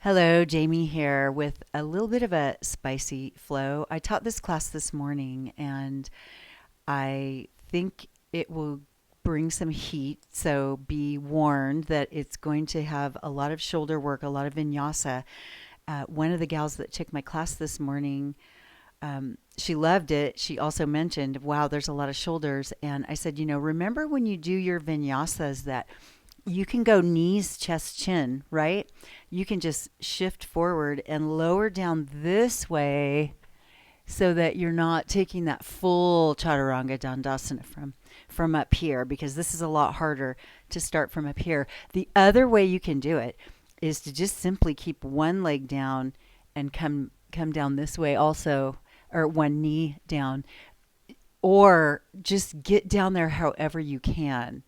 Hello, Jamie here with a little bit of a spicy flow. I taught this class this morning and I think it will bring some heat. So be warned that it's going to have a lot of shoulder work, a lot of vinyasa. One of the gals that took my class this morning, she loved it. She also mentioned, wow, there's a lot of shoulders. And I said, remember when you do your vinyasas that you can go knees, chest, chin, right? You can just shift forward and lower down this way so that you're not taking that full chaturanga dandasana from up here, because this is a lot harder to start from up here. The other way you can do it is to just simply keep one leg down and come down this way also, or one knee down, or just get down there however you can.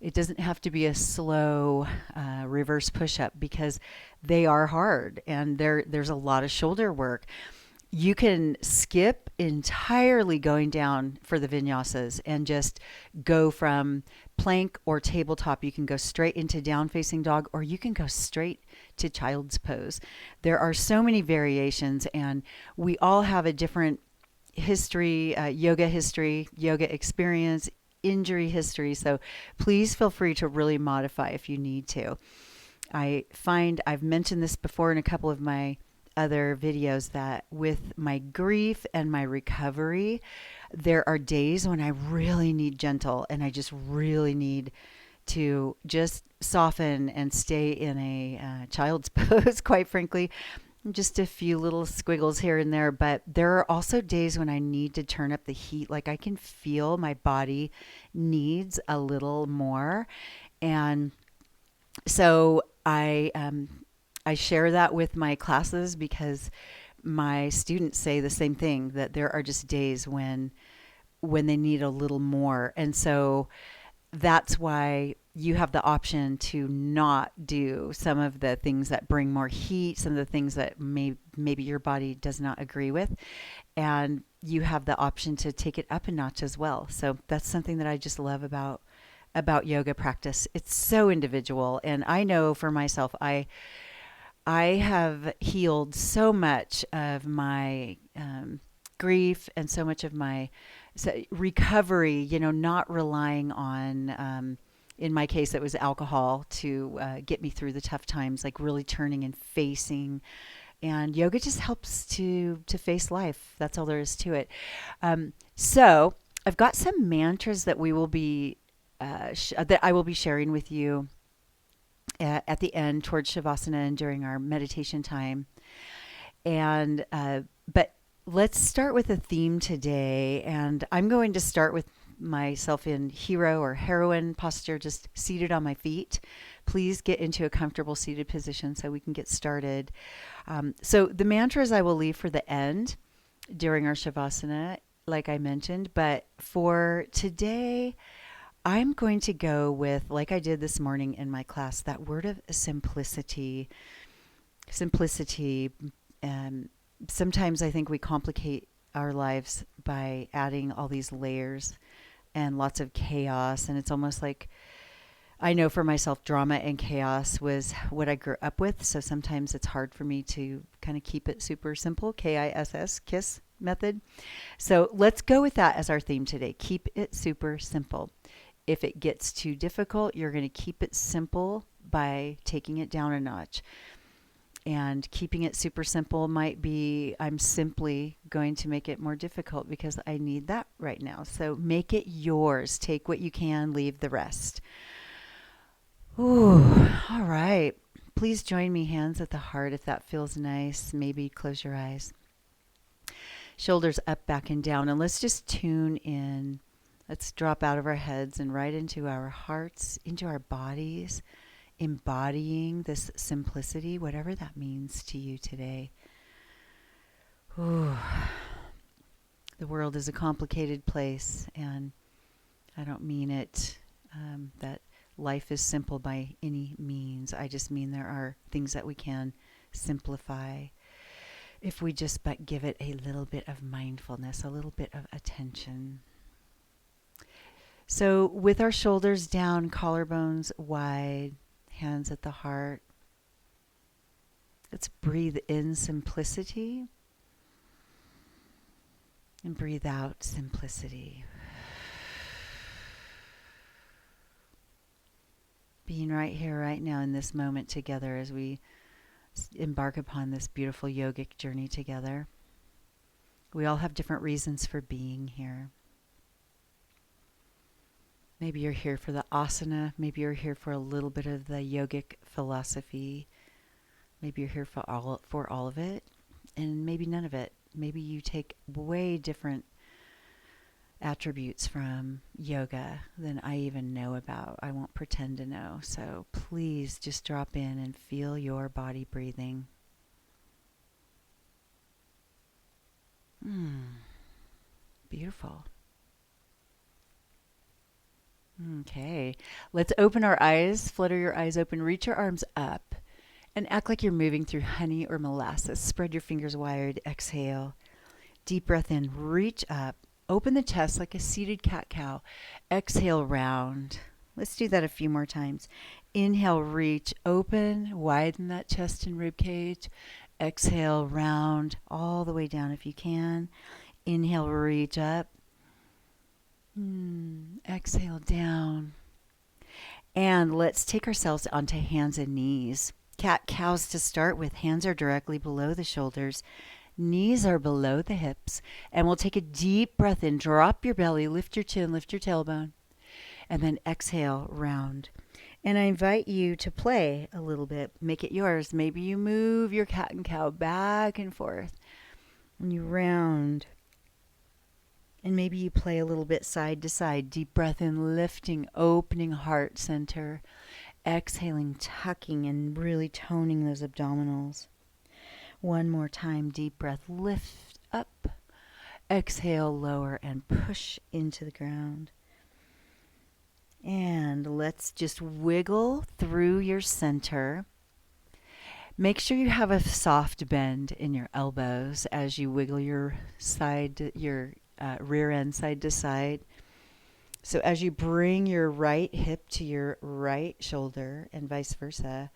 It doesn't have to be a slow reverse push up because they are hard and there's a lot of shoulder work. You can skip entirely going down for the vinyasas and just go from plank or tabletop. You can go straight into down facing dog, or you can go straight to child's pose. There are so many variations, and we all have a different history, yoga experience, injury history. So please feel free to really modify if you need to. I find I've mentioned this before in a couple of my other videos that with my grief and my recovery, there are days when I really need gentle and I just really need to just soften and stay in a child's pose, quite frankly. Just a few little squiggles here and there, but there are also days when I need to turn up the heat. Like I can feel my body needs a little more. And so I share that with my classes because my students say the same thing, that there are just days when they need a little more. And so that's why you have the option to not do some of the things that bring more heat, some of the things that maybe your body does not agree with. And you have the option to take it up a notch as well. So that's something that I just love about yoga practice. It's so individual. And I know for myself, I have healed so much of my grief and so much of my recovery, not relying on, in my case, it was alcohol to get me through the tough times, like really turning and facing. And yoga just helps to face life. That's all there is to it. So I've got some mantras that we will be that I will be sharing with you at the end towards shavasana and during our meditation time. And but let's start with a theme today, and I'm going to start with myself in hero or heroine posture, just seated on my feet. Please get into a comfortable seated position so we can get started. So the mantras I will leave for the end during our shavasana, like I mentioned, but for today, I'm going to go with, like I did this morning in my class, that word of simplicity. Simplicity. Sometimes I think we complicate our lives by adding all these layers and lots of chaos. And it's almost like, I know for myself, drama and chaos was what I grew up with. So sometimes it's hard for me to kind of keep it super simple. KISS, KISS method. So let's go with that as our theme today. Keep it super simple. If it gets too difficult, you're going to keep it simple by taking it down a notch. And keeping it super simple might be, I'm simply going to make it more difficult because I need that right now. So make it yours. Take what you can, leave the rest. Ooh, all right. Please join me, hands at the heart if that feels nice. Maybe close your eyes. Shoulders up, back, and down. And let's just tune in. Let's drop out of our heads and right into our hearts, into our bodies, embodying this simplicity, whatever that means to you today. Ooh. The world is a complicated place, and I don't mean it that life is simple by any means. I just mean there are things that we can simplify if we just but give it a little bit of mindfulness, a little bit of attention. So with our shoulders down, collarbones wide, hands at the heart, Let's breathe in simplicity and breathe out simplicity. Being right here, right now, in this moment together as we embark upon this beautiful yogic journey together. We all have different reasons for being here. Maybe you're here for the asana. Maybe you're here for a little bit of the yogic philosophy. Maybe you're here for all of it, and maybe none of it. Maybe you take way different attributes from yoga than I even know about. I won't pretend to know. So please just drop in and feel your body breathing. Beautiful. Okay, let's open our eyes, flutter your eyes open, reach your arms up, and act like you're moving through honey or molasses. Spread your fingers wide, exhale. Deep breath in, reach up, open the chest like a seated cat-cow. Exhale, round. Let's do that a few more times. Inhale, reach, open, widen that chest and rib cage. Exhale, round, all the way down if you can. Inhale, reach up. Exhale, down. And let's take ourselves onto hands and knees. Cat-cows to start with. Hands are directly below the shoulders. Knees are below the hips. And we'll take a deep breath in. Drop your belly, lift your chin, lift your tailbone. And then exhale, round. And I invite you to play a little bit. Make it yours. Maybe you move your cat and cow back and forth. And you round. And maybe you play a little bit side to side. Deep breath in, lifting, opening heart center. Exhaling, tucking, and really toning those abdominals. One more time. Deep breath, lift up. Exhale, lower, and push into the ground. And let's just wiggle through your center. Make sure you have a soft bend in your elbows as you wiggle your rear end side to side. So as you bring your right hip to your right shoulder and vice versa,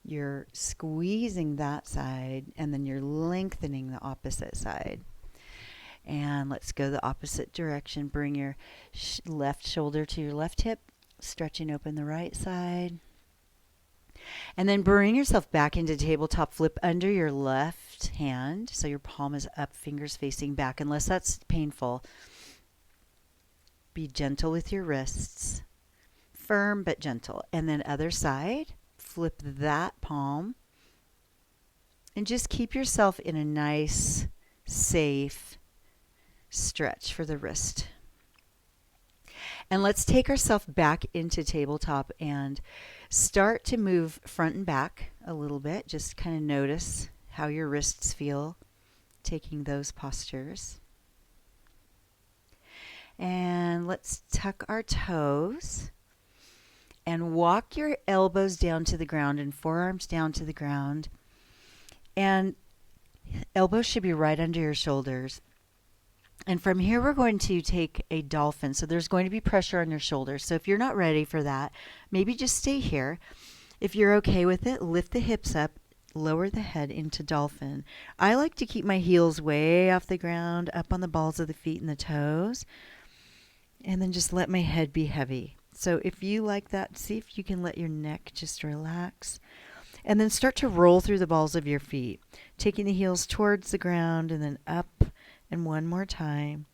you're squeezing that side and then you're lengthening the opposite side. And let's go the opposite direction. Bring your left shoulder to your left hip, stretching open the right side. And then bring yourself back into tabletop. Flip under your left hand so your palm is up, fingers facing back, unless that's painful. Be gentle with your wrists. Firm but gentle. And then other side, flip that palm. And just keep yourself in a nice, safe stretch for the wrist. And let's take ourselves back into tabletop and start to move front and back a little bit. Just kind of notice how your wrists feel taking those postures. And let's tuck our toes and walk your elbows down to the ground and forearms down to the ground. And elbows should be right under your shoulders. And from here, we're going to take a dolphin. So there's going to be pressure on your shoulders. So if you're not ready for that, maybe just stay here. If you're okay with it, lift the hips up, lower the head into dolphin. I like to keep my heels way off the ground, up on the balls of the feet and the toes, and then just let my head be heavy. So if you like that, see if you can let your neck just relax. And then start to roll through the balls of your feet, taking the heels towards the ground and then up. And one more time,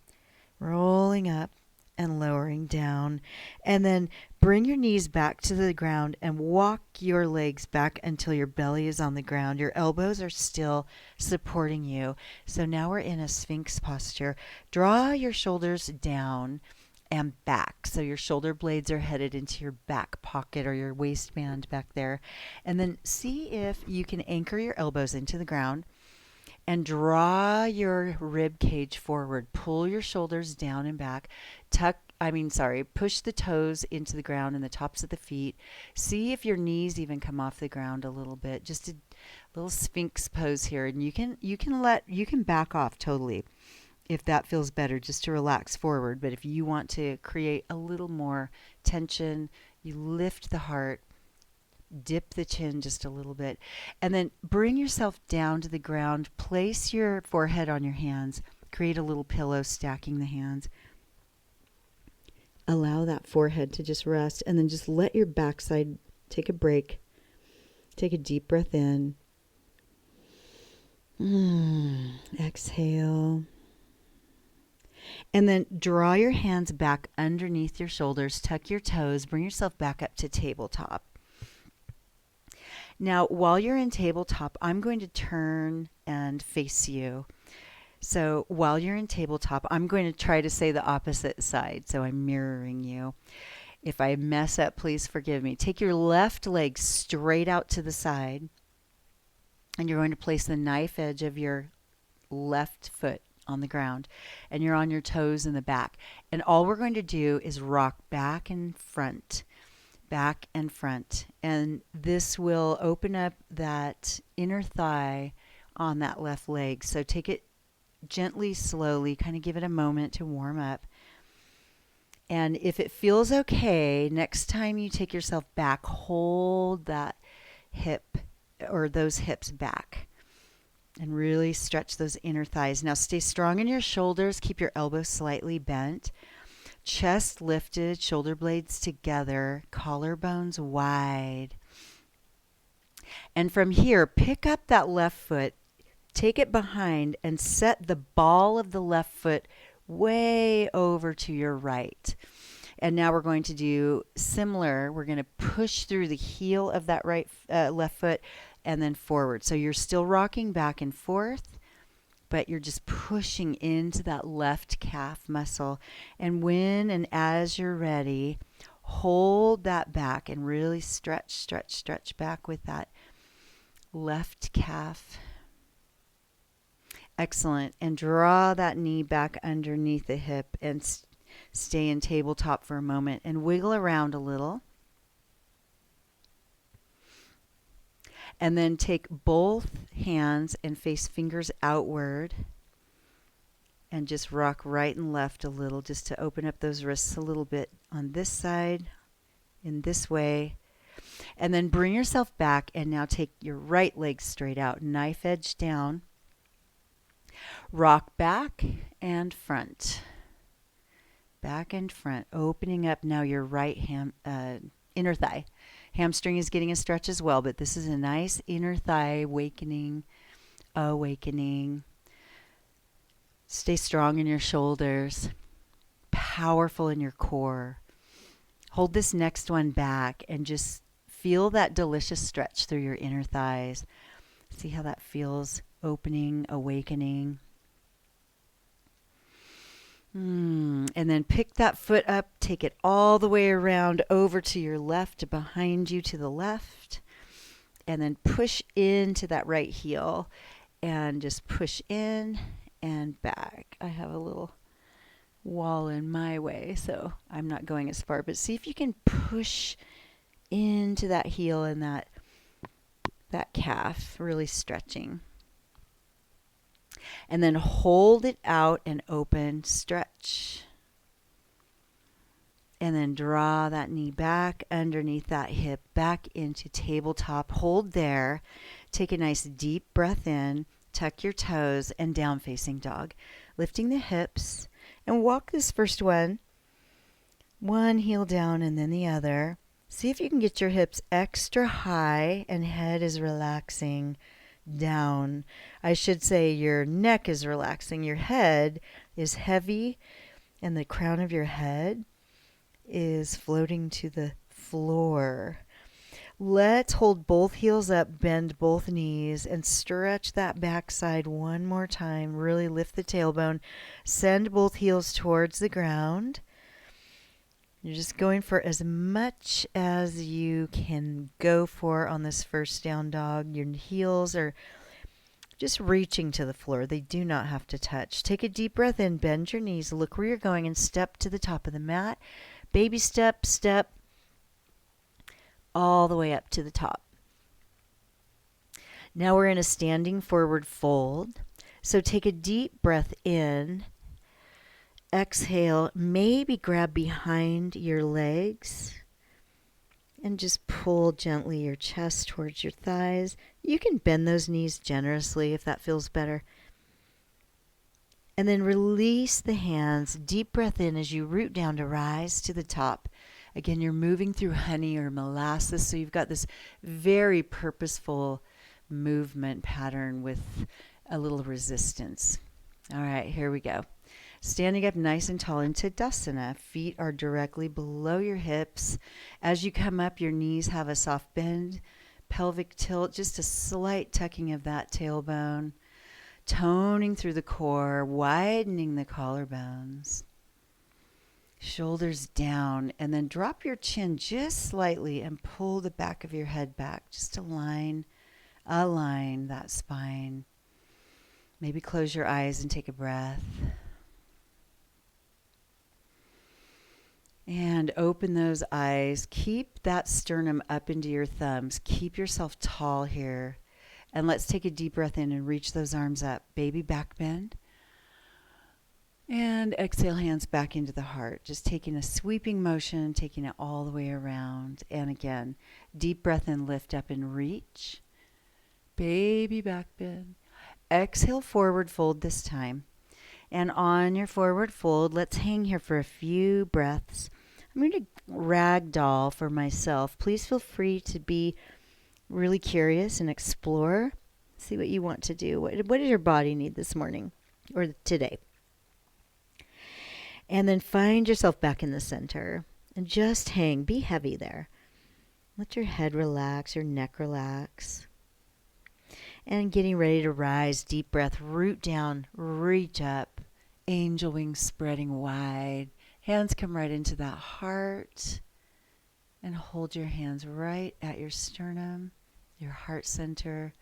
rolling up and lowering down. And then bring your knees back to the ground and walk your legs back until your belly is on the ground. Your elbows are still supporting you. So now we're in a Sphinx posture. Draw your shoulders down and back. So your shoulder blades are headed into your back pocket or your waistband back there. And then see if you can anchor your elbows into the ground. And draw your rib cage forward. Pull your shoulders down and back. Push the toes into the ground and the tops of the feet. See if your knees even come off the ground a little bit. Just a little Sphinx pose here. And you can back off totally if that feels better, just to relax forward. But if you want to create a little more tension, you lift the heart, Dip the chin just a little bit. And then bring yourself down to the ground. Place your forehead on your hands. Create a little pillow, stacking the hands. Allow that forehead to just rest. And then just let your backside take a break. Take a deep breath in. Exhale. And then draw your hands back underneath your shoulders. Tuck your toes. Bring yourself back up to tabletop. Now, while you're in tabletop, I'm going to turn and face you. So while you're in tabletop, I'm going to try to say the opposite side. So I'm mirroring you. If I mess up, please forgive me. Take your left leg straight out to the side. And you're going to place the knife edge of your left foot on the ground. And you're on your toes in the back. And all we're going to do is rock back and front. Back and front. And this will open up that inner thigh on that left leg. So take it gently, slowly, kind of give it a moment to warm up. And if it feels okay, next time you take yourself back, hold that hip or those hips back and really stretch those inner thighs. Now stay strong in your shoulders. Keep your elbows slightly bent. Chest lifted, shoulder blades together, collarbones wide. And from here, pick up that left foot, take it behind, and set the ball of the left foot way over to your right. And now we're going to do similar. We're going to push through the heel of that left foot and then forward. So you're still rocking back and forth, but you're just pushing into that left calf muscle. And when and as you're ready, hold that back and really stretch, stretch, stretch back with that left calf. Excellent. And draw that knee back underneath the hip and stay in tabletop for a moment and wiggle around a little. And then take both hands and face fingers outward and just rock right and left a little just to open up those wrists a little bit on this side, in this way. And then bring yourself back and now take your right leg straight out, knife edge down. Rock back and front. Back and front, opening up now your right inner thigh. Hamstring is getting a stretch as well, but this is a nice inner thigh awakening. Stay strong in your shoulders, powerful in your core. Hold this next one back and just feel that delicious stretch through your inner thighs. See how that feels, opening, awakening. And then pick that foot up, take it all the way around over to your left, behind you to the left, and then push into that right heel and just push in and back. I have a little wall in my way, so I'm not going as far, but see if you can push into that heel and that calf, really stretching. And then hold it out and open, stretch. And then draw that knee back underneath that hip, back into tabletop. Hold there. Take a nice deep breath in. Tuck your toes and down facing dog. Lifting the hips. And walk this first one heel down and then the other. See if you can get your hips extra high and head is relaxing down. I should say your neck is relaxing. Your head is heavy and the crown of your head is floating to the floor. Let's hold both heels up, bend both knees, and stretch that backside one more time. Really lift the tailbone. Send both heels towards the ground. You're just going for as much as you can go for on this first down dog. Your heels are just reaching to the floor. They do not have to touch. Take a deep breath in, bend your knees, look where you're going, and step to the top of the mat. Baby step, step, all the way up to the top. Now we're in a standing forward fold. So take a deep breath in. Exhale, maybe grab behind your legs And just pull gently your chest towards your thighs. You can bend those knees generously if that feels better. And then release the hands. Deep breath in as you root down to rise to the top. Again, you're moving through honey or molasses, so you've got this very purposeful movement pattern with a little resistance. All right, here we go. Standing up nice and tall in Tadasana. Feet are directly below your hips. As you come up, your knees have a soft bend, pelvic tilt, just a slight tucking of that tailbone. Toning through the core, widening the collarbones. Shoulders down, and then drop your chin just slightly and pull the back of your head back. Just align that spine. Maybe close your eyes and take a breath. And open those eyes. Keep that sternum up into your thumbs. Keep yourself tall here. And let's take a deep breath in and reach those arms up. Baby back bend. And exhale, hands back into the heart. Just taking a sweeping motion, taking it all the way around. And again, deep breath in, lift up and reach. Baby back bend. Exhale, forward fold this time. And on your forward fold, let's hang here for a few breaths. I'm going to ragdoll for myself. Please feel free to be really curious and explore. See what you want to do. What does your body need this morning or today? And then find yourself back in the center and just hang. Be heavy there. Let your head relax, your neck relax. And getting ready to rise, deep breath, root down, reach up, angel wings spreading wide. Hands come right into that heart and hold your hands right at your sternum, your heart center.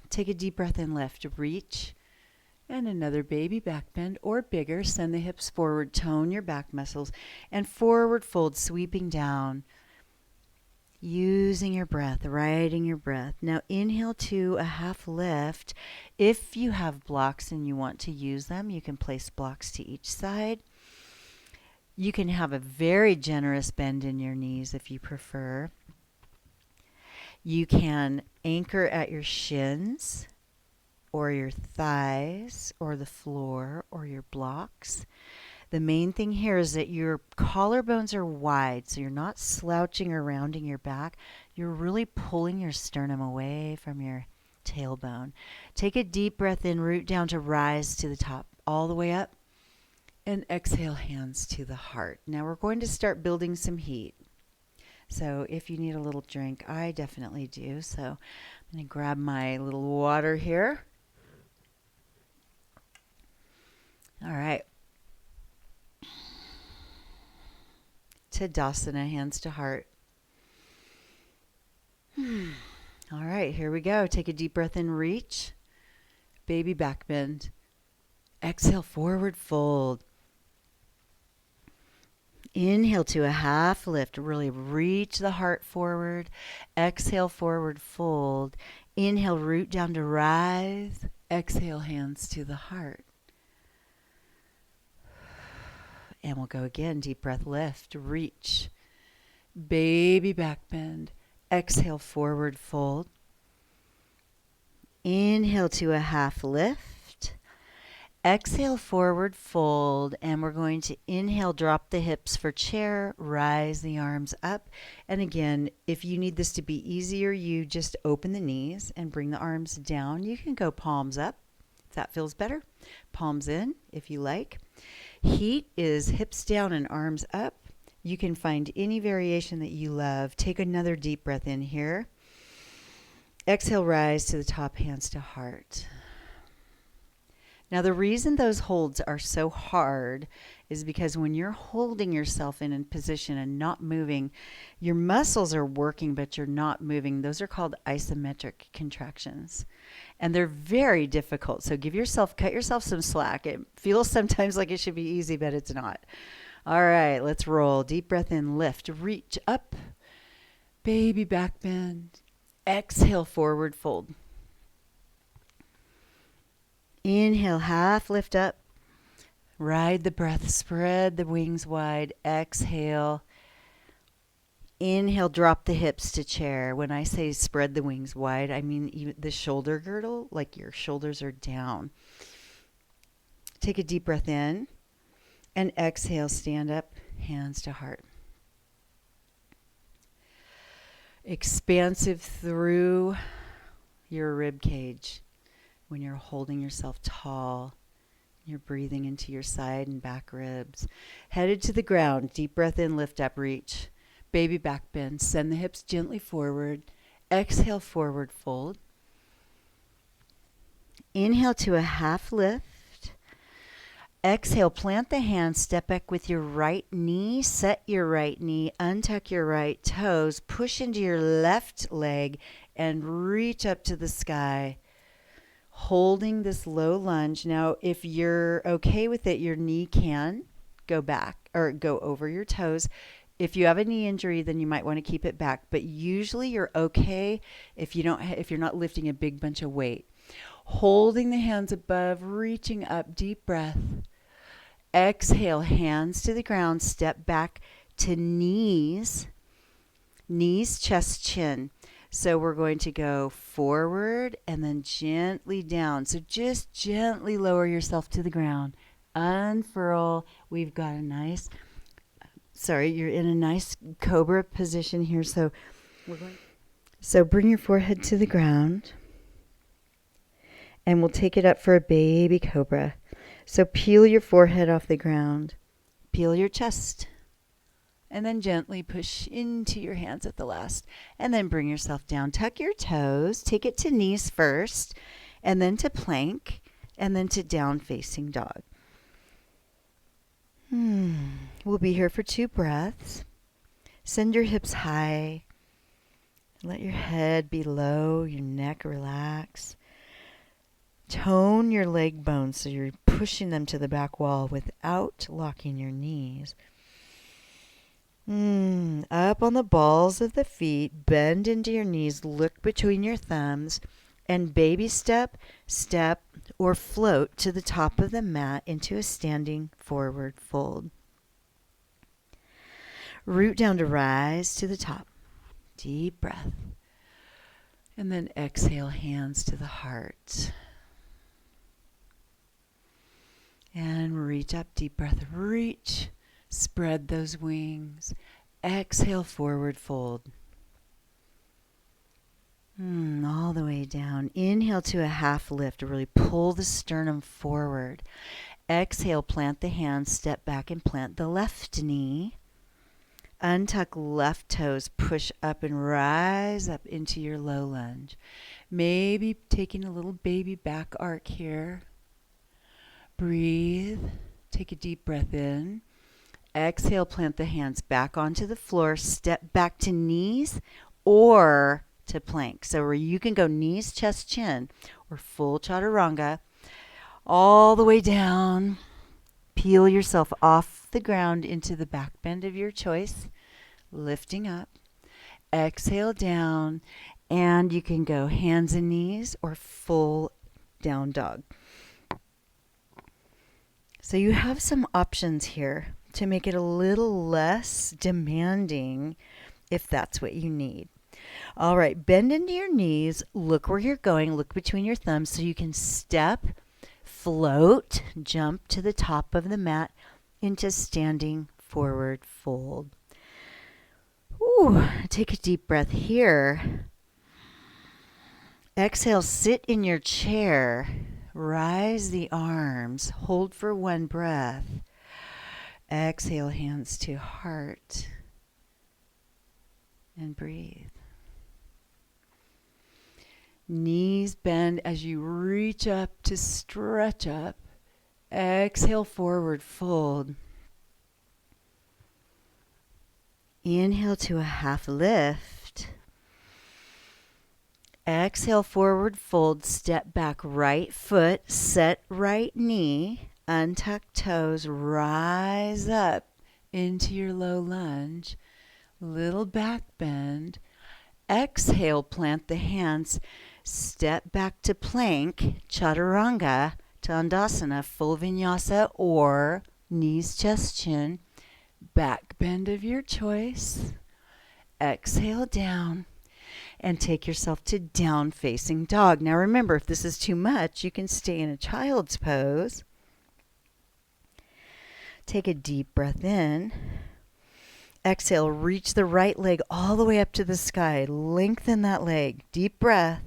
Take a deep breath in, lift, reach, and another baby back bend or bigger. Send the hips forward, tone your back muscles, and forward fold, sweeping down. Using your breath, riding your breath. Now inhale to a half lift. If you have blocks and you want to use them, you can place blocks to each side. You can have a very generous bend in your knees if you prefer. You can anchor at your shins or your thighs or the floor or your blocks. The main thing here is that your collarbones are wide, so you're not slouching or rounding your back. You're really pulling your sternum away from your tailbone. Take a deep breath in, root down to rise to the top, all the way up, and exhale, hands to the heart. Now we're going to start building some heat. So if you need a little drink, I definitely do. So I'm going to grab my little water here. All right. Tadasana, hands to heart. All right, here we go. Take a deep breath in, reach. Baby back bend. Exhale, forward fold. Inhale to a half lift. Really reach the heart forward. Exhale, forward fold. Inhale, root down to rise. Exhale, hands to the heart. And we'll go again. Deep breath, lift, reach. Baby back bend. Exhale, forward fold. Inhale to a half lift. Exhale, forward fold. And we're going to inhale, drop the hips for chair, rise the arms up. And again, if you need this to be easier, you just open the knees and bring the arms down. You can go palms up if that feels better. Palms in if you like. Heat is hips down and arms up. You can find any variation that you love. Take another deep breath in here. Exhale, rise to the top, hands to heart. Now, the reason those holds are so hard is because when you're holding yourself in a position and not moving, your muscles are working, but you're not moving. Those are called isometric contractions. And they're very difficult. So cut yourself some slack. It feels sometimes like it should be easy, but it's not. All right, let's roll. Deep breath in, lift, reach up. Baby back bend. Exhale, forward fold. Inhale, half lift up. Ride the breath. Spread the wings wide. Exhale. Inhale, drop the hips to chair. When I say spread the wings wide, I mean even the shoulder girdle, like your shoulders are down. Take a deep breath in and exhale, stand up, hands to heart. Expansive through your rib cage when you're holding yourself tall. You're breathing into your side and back ribs. Headed to the ground. Deep breath in, lift up, reach. Baby back bend. Send the hips gently forward. Exhale, forward fold. Inhale to a half lift. Exhale, plant the hands, step back with your right knee, set your right knee, untuck your right toes, push into your left leg, and reach up to the sky, holding this low lunge. Now, if you're okay with it, your knee can go back or go over your toes. If you have a knee injury, then you might want to keep it back, but usually you're okay if you're not lifting a big bunch of weight. Holding the hands above, reaching up, deep breath. Exhale, hands to the ground, step back to knees, chest, chin. So we're going to go forward and then gently down. So just gently lower yourself to the ground. Unfurl. We've got a nice, you're in a nice cobra position here. So bring your forehead to the ground. And we'll take it up for a baby cobra. So peel your forehead off the ground. Peel your chest. And then gently push into your hands at the last. And then bring yourself down. Tuck your toes. Take it to knees first. And then to plank. And then to down facing dog. We'll be here for 2 breaths. Send your hips high. Let your head be low. Your neck relax. Tone your leg bones so you're pushing them to the back wall without locking your knees. Up on the balls of the feet, bend into your knees, look between your thumbs, and baby step, or float to the top of the mat into a standing forward fold. Root down to rise to the top. Deep breath. And then exhale, hands to the heart. And reach up, deep breath, reach. Spread those wings. Exhale, forward fold. All the way down. Inhale to a half lift. Really pull the sternum forward. Exhale, plant the hands, step back and plant the left knee. Untuck left toes, push up and rise up into your low lunge. Maybe taking a little baby back arc here. Breathe. Take a deep breath in. Exhale, plant the hands back onto the floor. Step back to knees or to plank. So where you can go knees, chest, chin, or full chaturanga. All the way down. Peel yourself off the ground into the back bend of your choice. Lifting up. Exhale down. And you can go hands and knees or full down dog. So you have some options here to make it a little less demanding if that's what you need. All right, bend into your knees. Look where you're going. Look between your thumbs so you can step, float, jump to the top of the mat into standing forward fold. Take a deep breath here. Exhale, sit in your chair. Rise the arms. Hold for 1 breath. Exhale, hands to heart. And breathe. Knees bend as you reach up to stretch up. Exhale, forward fold. Inhale to a half lift. Exhale, forward fold, step back, right foot, set right knee, untuck toes, rise up into your low lunge, little back bend. Exhale, plant the hands, step back to plank, chaturanga, Tandasana, full vinyasa, or knees, chest, chin. Back bend of your choice. Exhale down and take yourself to down facing dog. Now remember, if this is too much, you can stay in a child's pose. Take a deep breath in. Exhale, reach the right leg all the way up to the sky. Lengthen that leg. Deep breath.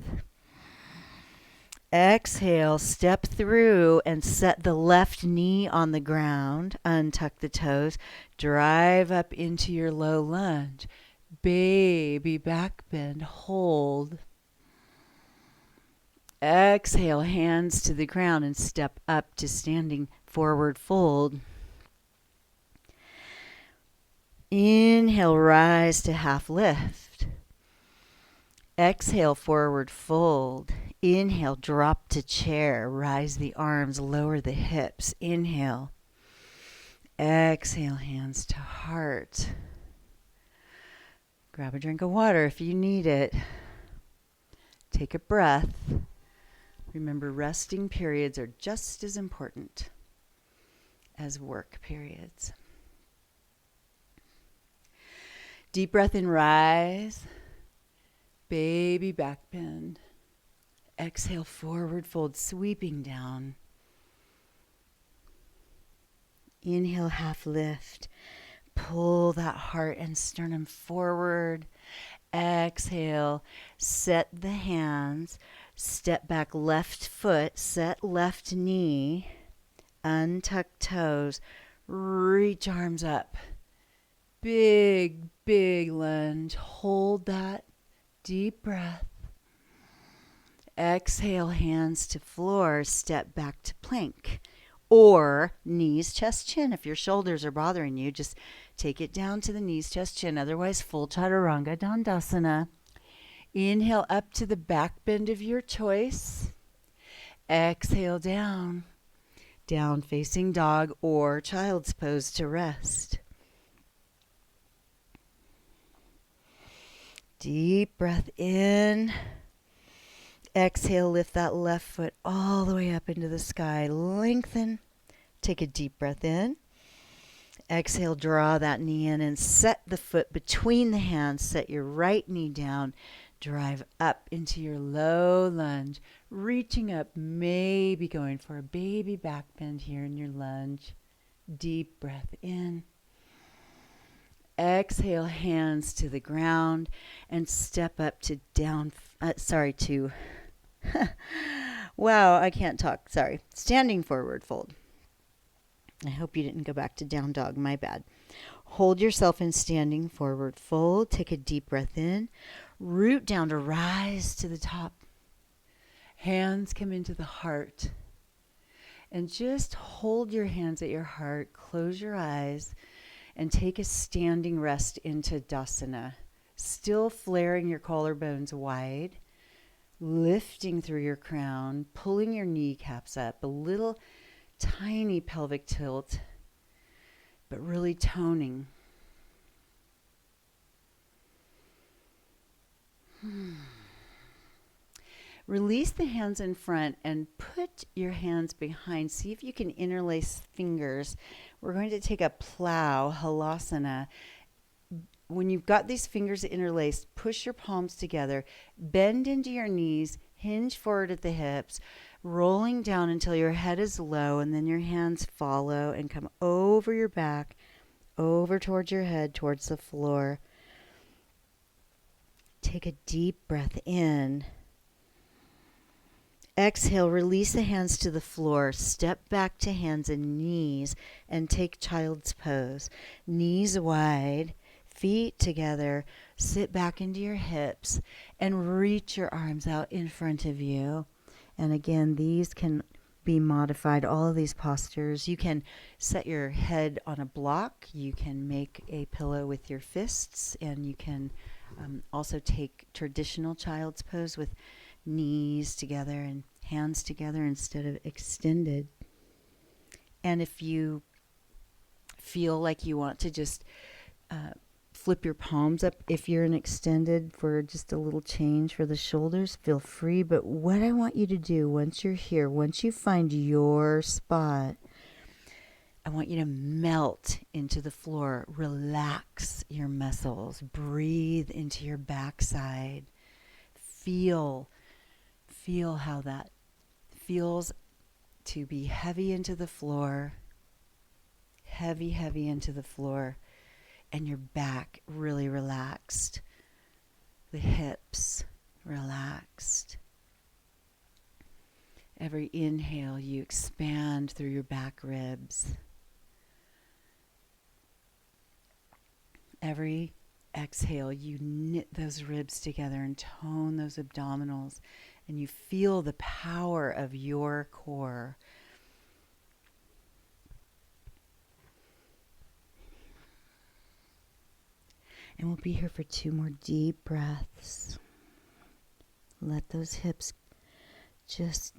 Exhale, step through and set the left knee on the ground. Untuck the toes. Drive up into your low lunge. Baby back bend. Hold. Exhale, hands to the ground and step up to standing forward fold. Inhale, rise to half lift. Exhale, forward fold. Inhale, drop to chair. Rise the arms, lower the hips. Inhale. Exhale, hands to heart. Grab a drink of water if you need it. Take a breath. Remember, resting periods are just as important as work periods. Deep breath in, rise. Baby back bend. Exhale, forward fold, sweeping down. Inhale, half lift. Pull that heart and sternum forward. Exhale, set the hands. Step back left foot, set left knee. Untuck toes. Reach arms up. Big, big lunge. Hold that. Deep breath. Exhale, hands to floor. Step back to plank. Or knees, chest, chin. If your shoulders are bothering you, just take it down to the knees, chest, chin. Otherwise, full chaturanga dandasana. Inhale up to the back bend of your choice. Exhale down. Down facing dog or child's pose to rest. Deep breath in. Exhale, lift that left foot all the way up into the sky. Lengthen. Take a deep breath in. Exhale, draw that knee in and set the foot between the hands. Set your right knee down. Drive up into your low lunge. Reaching up, maybe going for a baby back bend here in your lunge. Deep breath in. Exhale, hands to the ground and step up to wow, I can't talk. Sorry. Standing forward fold. I hope you didn't go back to down dog. My bad. Hold yourself in standing forward fold. Take a deep breath in. Root down to rise to the top. Hands come into the heart. And just hold your hands at your heart. Close your eyes and take a standing rest into Dasana. Still flaring your collarbones wide. Lifting through your crown, pulling your kneecaps up, a little tiny pelvic tilt, but really toning. Release the hands in front and put your hands behind. See if you can interlace fingers. We're going to take a plow, halasana. When you've got these fingers interlaced, push your palms together, bend into your knees, hinge forward at the hips, rolling down until your head is low, and then your hands follow and come over your back, over towards your head, towards the floor. Take a deep breath in. Exhale, release the hands to the floor. Step back to hands and knees and take child's pose. Knees wide. Feet together, sit back into your hips and reach your arms out in front of you. And again, these can be modified, all of these postures. You can set your head on a block. You can make a pillow with your fists, and you can also take traditional child's pose with knees together and hands together instead of extended. And if you feel like you want to just flip your palms up. If you're an extended for just a little change for the shoulders, feel free. But what I want you to do once you're here, once you find your spot, I want you to melt into the floor. Relax your muscles. Breathe into your backside. Feel how that feels to be heavy into the floor. Heavy into the floor. And your back really relaxed. The hips relaxed. Every inhale, you expand through your back ribs. Every exhale, you knit those ribs together and tone those abdominals, and you feel the power of your core. And we'll be here for 2 more deep breaths. Let those hips just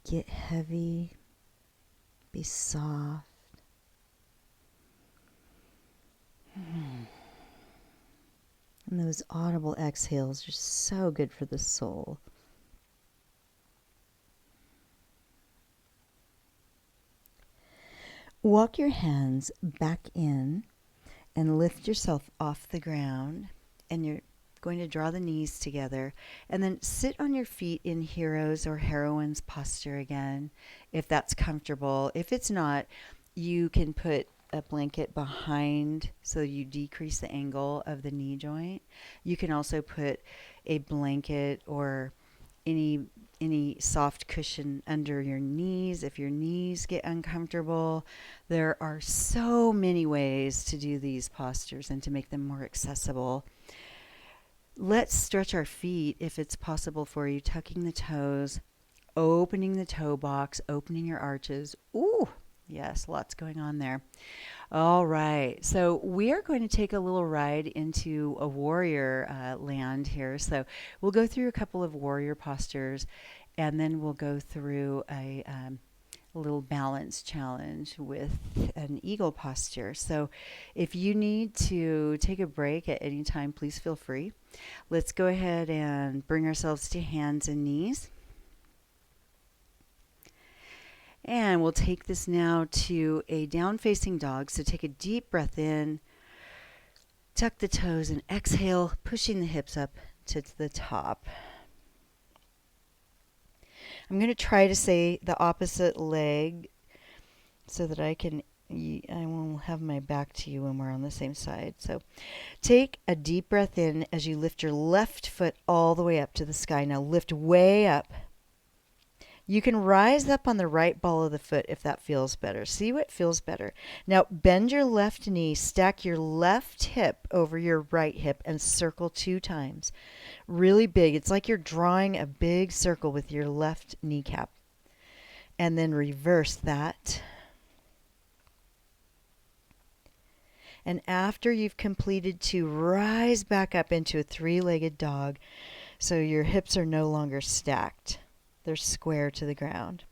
get heavy, be soft. And those audible exhales are so good for the soul. Walk your hands back in and lift yourself off the ground. And you're going to draw the knees together. And then sit on your feet in hero's or heroine's posture again, if that's comfortable. If it's not, you can put a blanket behind so you decrease the angle of the knee joint. You can also put a blanket or any soft cushion under your knees if your knees get uncomfortable. There are so many ways to do these postures and to make them more accessible. Let's stretch our feet if it's possible for you, tucking the toes, opening the toe box, opening your arches. Ooh, yes, lots going on there. All right, so we are going to take a little ride into a warrior land here. So we'll go through a couple of warrior postures, and then we'll go through a little balance challenge with an eagle posture. So if you need to take a break at any time, please feel free. Let's go ahead and bring ourselves to hands and knees. And we'll take this now to a down-facing dog. So take a deep breath in, tuck the toes, and exhale, pushing the hips up to the top. I'm going to try to say the opposite leg so that I will have my back to you when we're on the same side. So take a deep breath in as you lift your left foot all the way up to the sky. Now lift way up. You can rise up on the right ball of the foot if that feels better. See what feels better. Now bend your left knee, stack your left hip over your right hip, and circle 2 times. Really big. It's like you're drawing a big circle with your left kneecap. And then reverse that. And after you've completed 2, rise back up into a 3-legged dog so your hips are no longer stacked. They're square to the ground.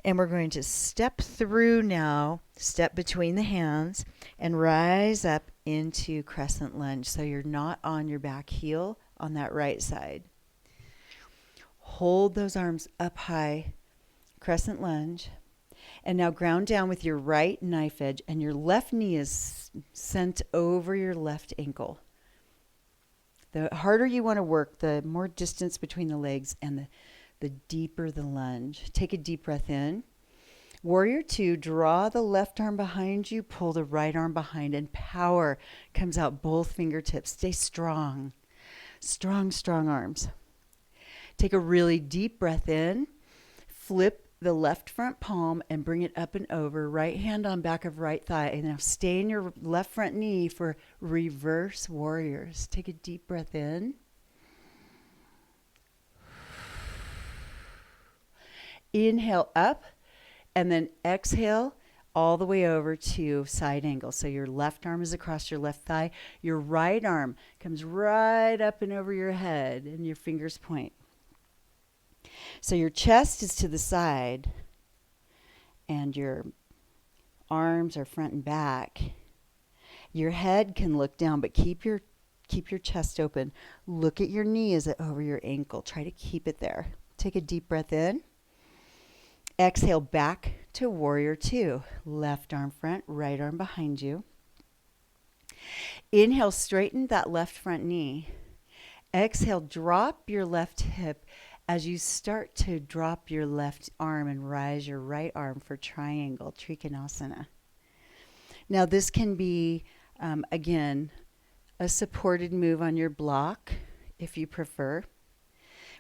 And we're going to step through now, step between the hands, and rise up into crescent lunge. So you're not on your back heel on that right side. Hold those arms up high, crescent lunge. And now ground down with your right knife edge, and your left knee is sent over your left ankle. The harder you want to work, the more distance between the legs and the deeper the lunge. Take a deep breath in. Warrior 2, draw the left arm behind you, pull the right arm behind, and power comes out both fingertips. Stay strong. Strong arms. Take a really deep breath in. Flip the left front palm and bring it up and over. Right hand on back of right thigh. And now stay in your left front knee for reverse warriors. Take a deep breath in. Inhale up, and then exhale all the way over to side angle. So your left arm is across your left thigh. Your right arm comes right up and over your head, and your fingers point. So your chest is to the side, and your arms are front and back. Your head can look down, but keep your chest open. Look at your knee. Is it over your ankle? Try to keep it there. Take a deep breath in. Exhale back to warrior two. Left arm front, right arm behind you. Inhale, straighten that left front knee. Exhale, drop your left hip as you start to drop your left arm and rise your right arm for triangle, Trikonasana. Now this can be, again, a supported move on your block if you prefer.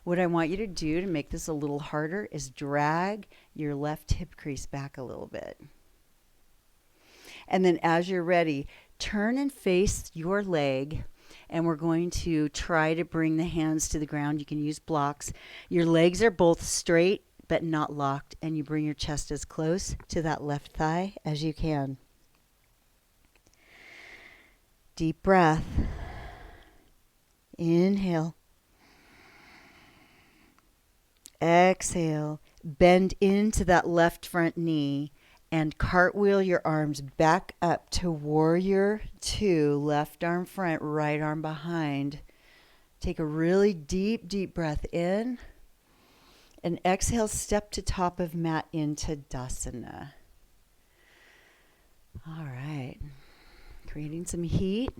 What I want you to do to make this a little harder is drag your left hip crease back a little bit. And then as you're ready, turn and face your leg, and we're going to try to bring the hands to the ground. You can use blocks. Your legs are both straight but not locked, and you bring your chest as close to that left thigh as you can. Deep breath. Inhale. Exhale. Bend into that left front knee and cartwheel your arms back up to warrior two. Left arm front, right arm behind. Take a really deep, deep breath in. And exhale, step to top of mat into Dasana. All right. Creating some heat.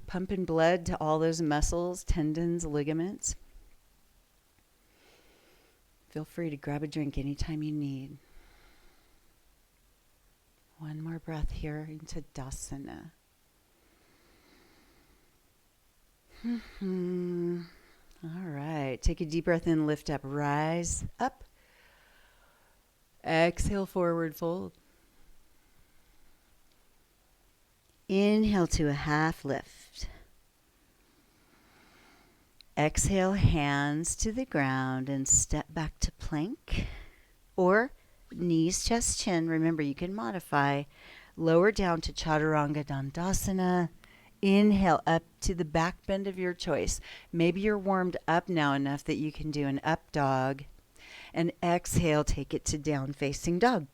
Pumping blood to all those muscles, tendons, ligaments. Feel free to grab a drink anytime you need. One more breath here into Dasana. All right. Take a deep breath in, lift up, rise up. Exhale, forward fold. Inhale to a half lift. Exhale, hands to the ground and step back to plank or knees, chest, chin. Remember, you can modify. Lower down to Chaturanga Dandasana. Inhale up to the back bend of your choice. Maybe you're warmed up now enough that you can do an up dog. And exhale, take it to down facing dog.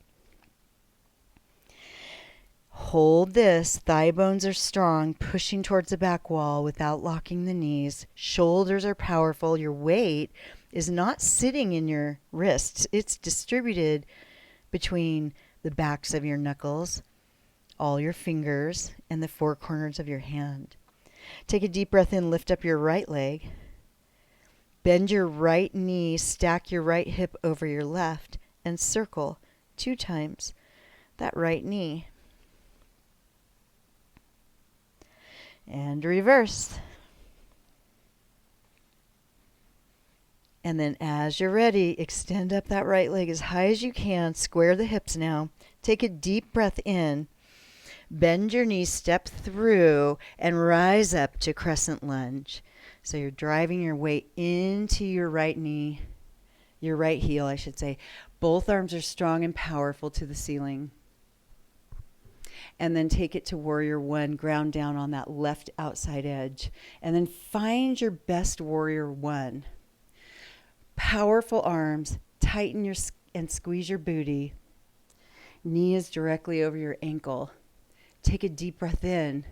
Hold this. Thigh bones are strong, pushing towards the back wall without locking the knees. Shoulders are powerful. Your weight is not sitting in your wrists. It's distributed between the backs of your knuckles, all your fingers, and the four corners of your hand. Take a deep breath in. Lift up your right leg. Bend your right knee. Stack your right hip over your left and circle 2 times that right knee. And reverse. And then as you're ready, extend up that right leg as high as you can. Square the hips now. Take a deep breath in. Bend your knees, step through, and rise up to crescent lunge. So you're driving your weight into your right knee, your right heel, I should say. Both arms are strong and powerful to the ceiling. And then take it to warrior one, ground down on that left outside edge. And then find your best warrior one. Powerful arms, tighten your and squeeze your booty. Knee is directly over your ankle. Take a deep breath in.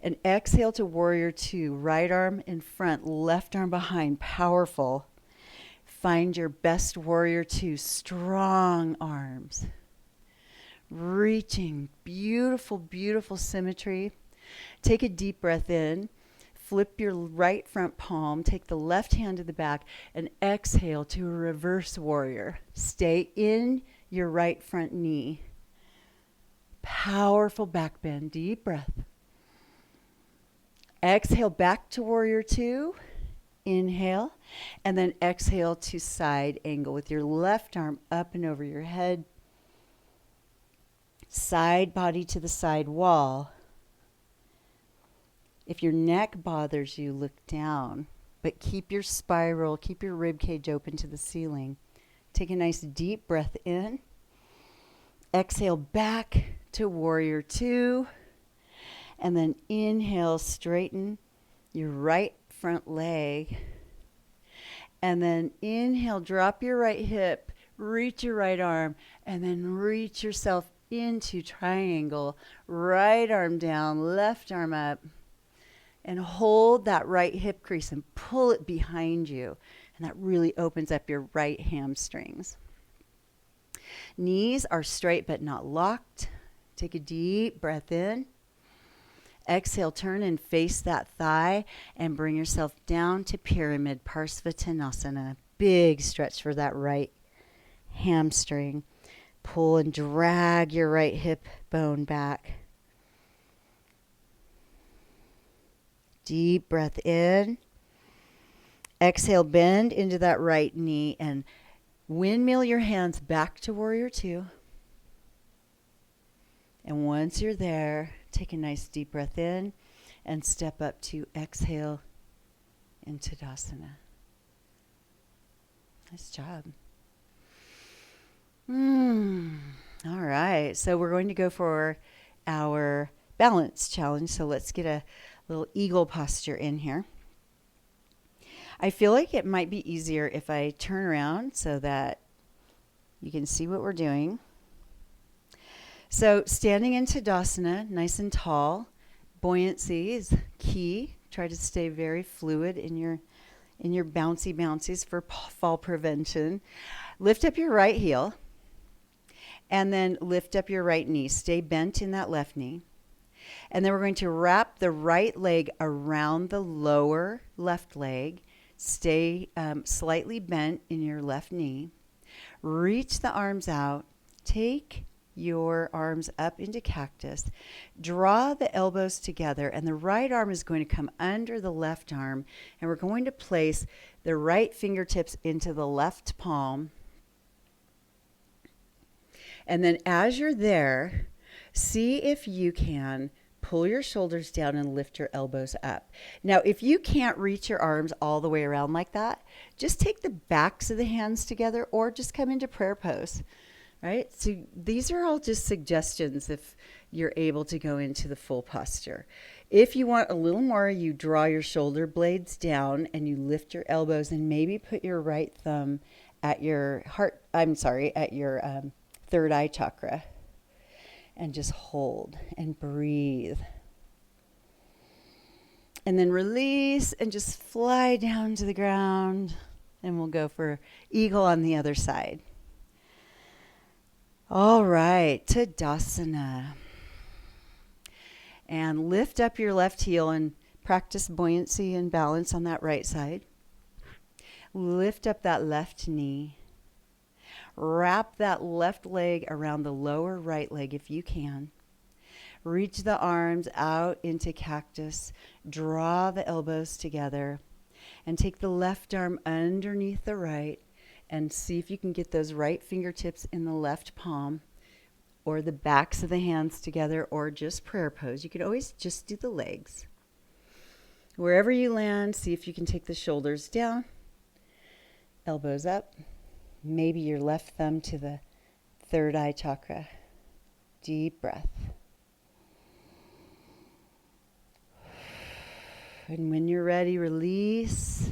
And exhale to warrior two. Right arm in front, left arm behind. Powerful. Find your best warrior two. Strong arms. Reaching. Beautiful, beautiful symmetry. Take a deep breath in. Flip your right front palm. Take the left hand to the back. And exhale to a reverse warrior. Stay in your right front knee. Powerful back bend. Deep breath. Exhale back to warrior two. Inhale. And then exhale to side angle with your left arm up and over your head. Side body to the side wall. If your neck bothers you, look down. But keep your spiral, keep your rib cage open to the ceiling. Take a nice deep breath in. Exhale back to warrior two. And then inhale, straighten your right front leg. And then inhale, drop your right hip, reach your right arm, and then reach yourself into triangle, right arm down, left arm up, and hold that right hip crease and pull it behind you. And that really opens up your right hamstrings. Knees are straight but not locked. Take a deep breath in. Exhale, turn and face that thigh and bring yourself down to pyramid, Parsvottanasana. Big stretch for that right hamstring. Pull and drag your right hip bone back. Deep breath in. Exhale, bend into that right knee and windmill your hands back to warrior two. And once you're there, take a nice deep breath in and step up to exhale into Tadasana. Nice job. All right, so we're going to go for our balance challenge. So let's get a little eagle posture in here. I feel like it might be easier if I turn around so that you can see what we're doing. So standing in Tadasana, nice and tall. Buoyancy is key. Try to stay very fluid in your bouncies for fall prevention. Lift up your right heel and then lift up your right knee. Stay bent in that left knee. And then we're going to wrap the right leg around the lower left leg. Stay slightly bent in your left knee. Reach the arms out. Take your arms up into cactus. Draw the elbows together, and the right arm is going to come under the left arm, and we're going to place the right fingertips into the left palm. And then as you're there, see if you can pull your shoulders down and lift your elbows up. Now, if you can't reach your arms all the way around like that, just take the backs of the hands together or just come into prayer pose, right? So these are all just suggestions if you're able to go into the full posture. If you want a little more, you draw your shoulder blades down and you lift your elbows and maybe put your right thumb at your third eye chakra. And just hold and breathe. And then release and just fly down to the ground. And we'll go for eagle on the other side. All right, Tadasana. And lift up your left heel and practice buoyancy and balance on that right side. Lift up that left knee. Wrap that left leg around the lower right leg if you can. Reach the arms out into cactus. Draw the elbows together. And take the left arm underneath the right. And see if you can get those right fingertips in the left palm. Or the backs of the hands together. Or just prayer pose. You could always just do the legs. Wherever you land, see if you can take the shoulders down. Elbows up. Maybe your left thumb to the third eye chakra. Deep breath. And when you're ready, release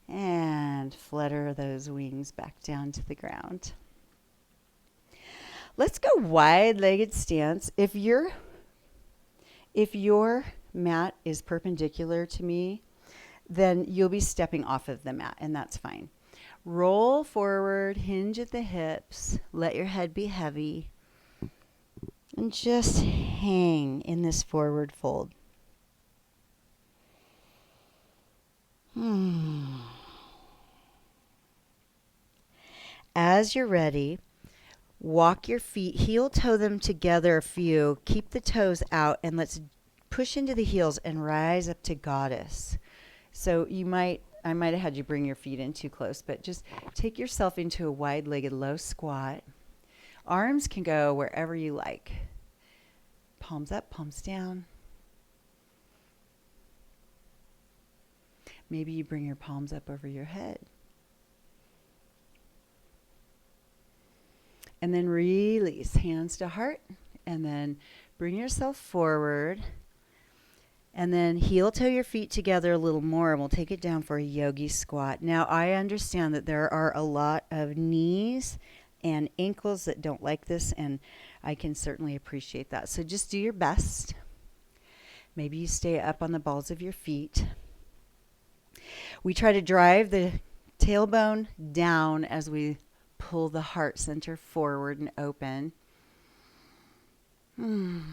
and flutter those wings back down to the ground. Let's go wide-legged stance. If your mat is perpendicular to me, then you'll be stepping off of the mat, and that's fine. Roll forward, hinge at the hips, let your head be heavy, and just hang in this forward fold. As you're ready, walk your feet, heel toe them together a few, keep the toes out, and let's push into the heels and rise up to goddess. So I might have had you bring your feet in too close, but just take yourself into a wide-legged low squat. Arms can go wherever you like. Palms up, palms down. Maybe you bring your palms up over your head. And then release, hands to heart, and then bring yourself forward. And then heel toe your feet together a little more, and we'll take it down for a yogi squat. Now, I understand that there are a lot of knees and ankles that don't like this, and I can certainly appreciate that. So just do your best. Maybe you stay up on the balls of your feet. We try to drive the tailbone down as we pull the heart center forward and open. And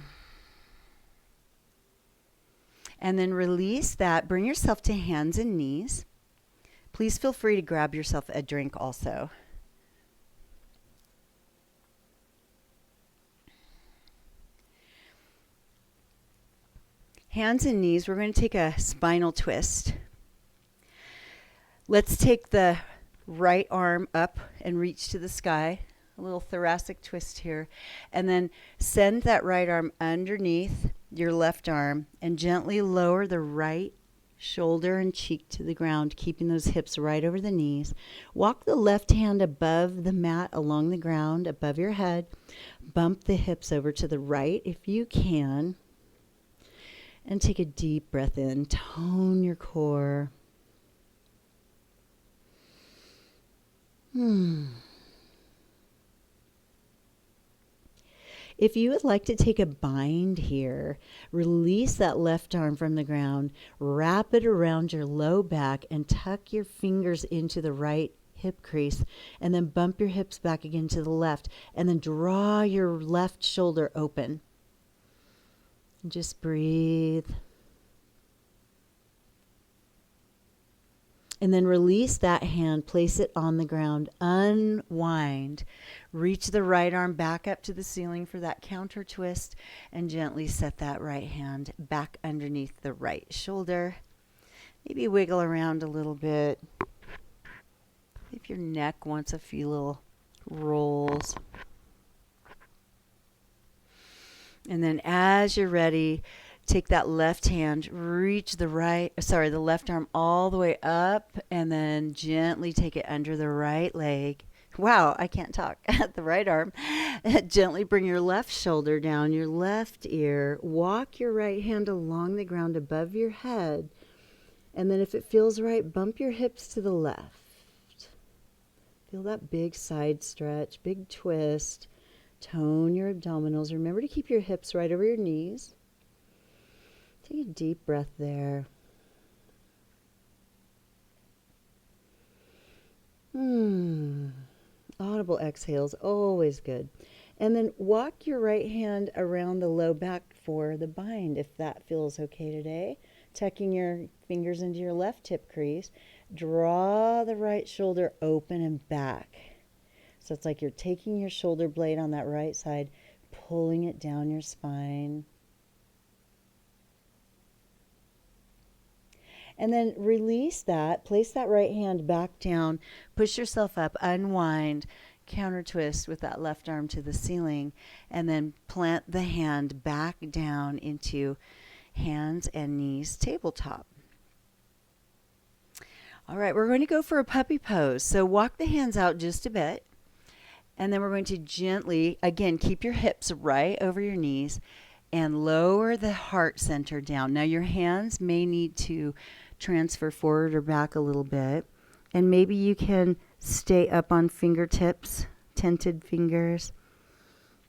then release that. Bring yourself to hands and knees. Please feel free to grab yourself a drink also. Hands and knees, we're going to take a spinal twist. Let's take the right arm up and reach to the sky. A little thoracic twist here. And then send that right arm underneath your left arm and gently lower the right shoulder and cheek to the ground, keeping those hips right over the knees. Walk the left hand above the mat along the ground, above your head. Bump the hips over to the right if you can. And take a deep breath in. Tone your core. If you would like to take a bind here, release that left arm from the ground, wrap it around your low back, and tuck your fingers into the right hip crease, and then bump your hips back again to the left, and then draw your left shoulder open. And just breathe. And then release that hand, place it on the ground, unwind. Reach the right arm back up to the ceiling for that counter twist and gently set that right hand back underneath the right shoulder. Maybe wiggle around a little bit. If your neck wants a few little rolls. And then as you're ready, take that left hand, reach the left arm all the way up, and then gently take it under the right leg. Wow, I can't talk. The right arm. Gently bring your left shoulder down, your left ear. Walk your right hand along the ground above your head. And then if it feels right, bump your hips to the left. Feel that big side stretch, big twist. Tone your abdominals. Remember to keep your hips right over your knees. Take a deep breath there. Audible exhales, always good. And then walk your right hand around the low back for the bind, if that feels okay today. Tucking your fingers into your left hip crease. Draw the right shoulder open and back. So it's like you're taking your shoulder blade on that right side, pulling it down your spine. And then release that, place that right hand back down, push yourself up, unwind, counter twist with that left arm to the ceiling, and then plant the hand back down into hands and knees tabletop. All right, we're going to go for a puppy pose. So walk the hands out just a bit, and then we're going to gently, again, keep your hips right over your knees and lower the heart center down. Now your hands may need to transfer forward or back a little bit, and maybe you can stay up on fingertips, tented fingers.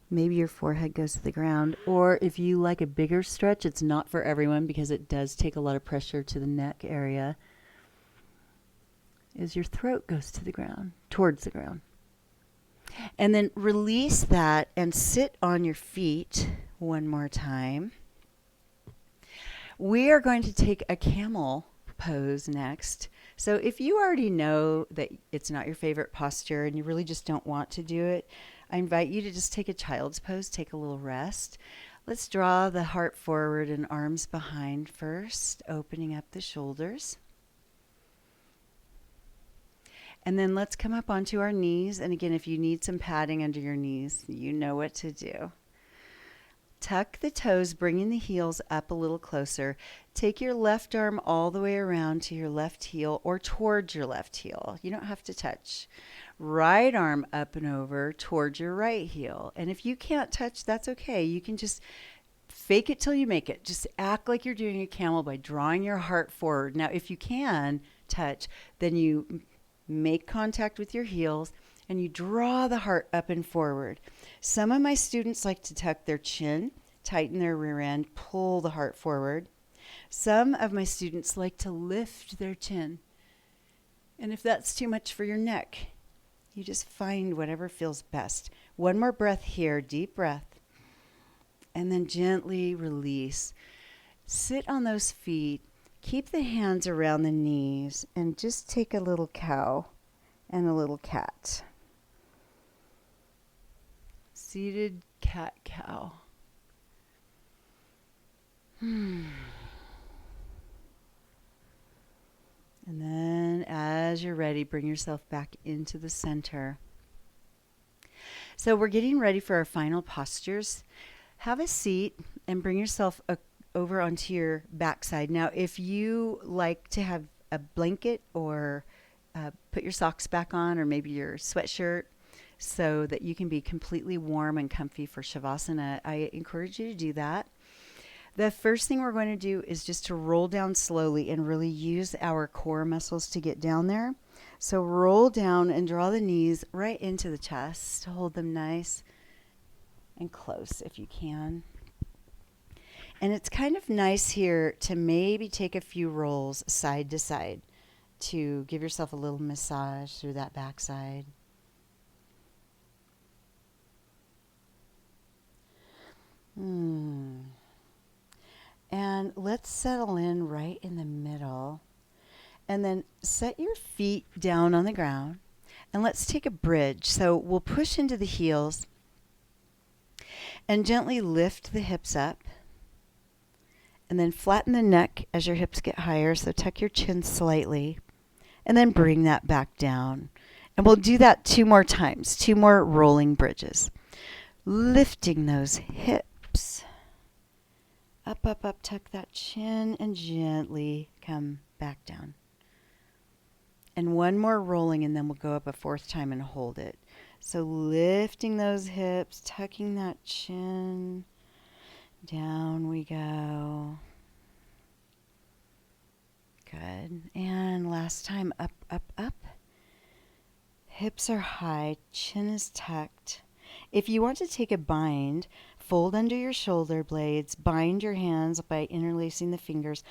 Maybe your forehead goes to the ground, or if you like a bigger stretch, it's not for everyone because it does take a lot of pressure to the neck area, is your throat goes to the ground, towards the ground. And then release that and sit on your feet one more time. We are going to take a camel pose next. So if you already know that it's not your favorite posture and you really just don't want to do it, I invite you to just take a child's pose, take a little rest. Let's draw the heart forward and arms behind first, opening up the shoulders. And then let's come up onto our knees. And again, if you need some padding under your knees, you know what to do. Tuck the toes, bringing the heels up a little closer. Take your left arm all the way around to your left heel or towards your left heel. You don't have to touch. Right arm up and over towards your right heel. And if you can't touch, that's okay. You can just fake it till you make it. Just act like you're doing a camel by drawing your heart forward. Now, if you can touch, then you make contact with your heels and you draw the heart up and forward. Some of my students like to tuck their chin, tighten their rear end, pull the heart forward. Some of my students like to lift their chin. And if that's too much for your neck, you just find whatever feels best. One more breath here, deep breath. And then gently release. Sit on those feet. Keep the hands around the knees and just take a little cow and a little cat. Seated cat cow. And then as you're ready, bring yourself back into the center. So we're getting ready for our final postures. Have a seat and bring yourself over onto your backside. Now, if you like to have a blanket or put your socks back on, or maybe your sweatshirt, so that you can be completely warm and comfy for Shavasana, I encourage you to do that. The first thing we're going to do is just to roll down slowly and really use our core muscles to get down there. So roll down and draw the knees right into the chest. Hold them nice and close if you can. And it's kind of nice here to maybe take a few rolls side to side to give yourself a little massage through that backside. And let's settle in right in the middle. And then set your feet down on the ground. And let's take a bridge. So we'll push into the heels and gently lift the hips up. And then flatten the neck as your hips get higher. So tuck your chin slightly. And then bring that back down. And we'll do that 2 more times. 2 more rolling bridges. Lifting those hips. Up, up, up, tuck that chin and gently come back down. And 1 more rolling, and then we'll go up a 4th time and hold it. So lifting those hips, tucking that chin. Down we go. Good. And last time, up, up, up. Hips are high, chin is tucked. If you want to take a bind, fold under your shoulder blades, bind your hands by interlacing the fingers,